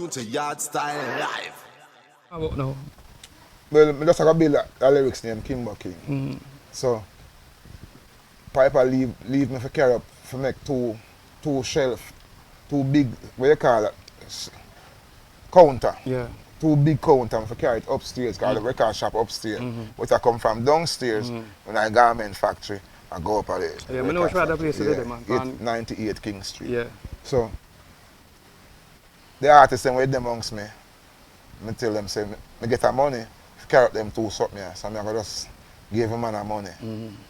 To Yardstyle live. How about now? Well, I just have a build a lyrics named Kimbo King. So, Piper leave me for carry up for make two shelf, two big, what you call it, counter. Yeah. Two big counter for carry it upstairs, because the record shop upstairs. But I come from downstairs, when I garment factory, I go up at it. Yeah, I know which other place it is, man. 98 King Street. Yeah. So, the artists them with them amongst me, I tell them, say, I get the money, carry up them two something here. So I'm going to just give them man the money.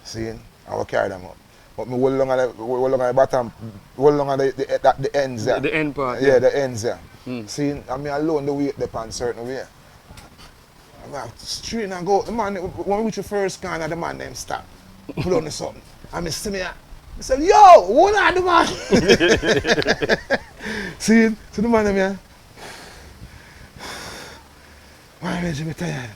See, I will carry them up. But me hold long at the bottom, hold long at the ends there. The end part. Yeah, the ends there. See, I'm alone the weight up on certain way. I'm like, straight and go. The man, when we reach the first corner, the man them stop. Put on the something. And I see me, I said, yo, what are the man? See, so the man them here. Why Reggie be tired?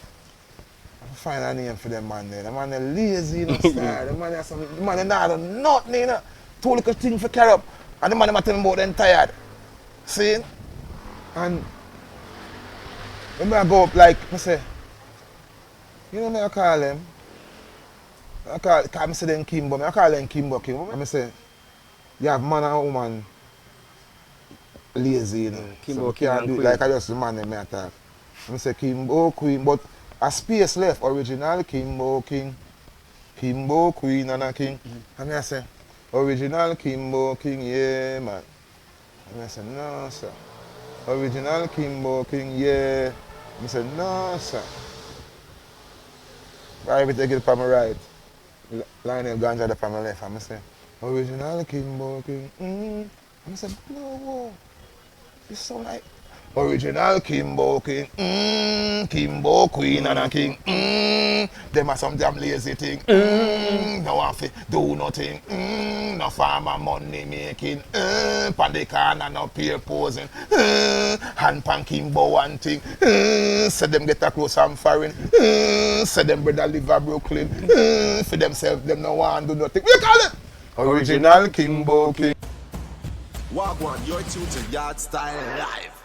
I find a name for them man there. The man they lazy, you know, star. The man they not do nothing, you know. Two little things for carry up. And the man them tell me about them tired. See? And when I go up, like, I say, you know me, I call them. I say them Kimbo. I call them Kimbo King. I say, you have man and woman lazy, you know. Kimbo so King can't and do it Queen. like I just the man them I talk. I say Kimbo Queen, but a space left, original Kimbo King. Kimbo Queen and a King. And I say, original Kimbo King, yeah man. And I say, no sir. Original Kimbo King, yeah. I said, no sir. I will take it from my right. Lionel Ganja the from my left. And I say, original Kimbo King. And I said, no, this sound like original Kimbo King. Kimbo Queen and a King. Them are some damn lazy thing. No one fi do nothing. No farmer money making. Pan the corner no peer posing. Hand pan Kimbo one thing. Say them get a close and foreign. Say them brother live a Brooklyn. For themselves them no one do nothing. What you call it? Original Kimbo King. Wagwan, you're tuned to Yardstyle live.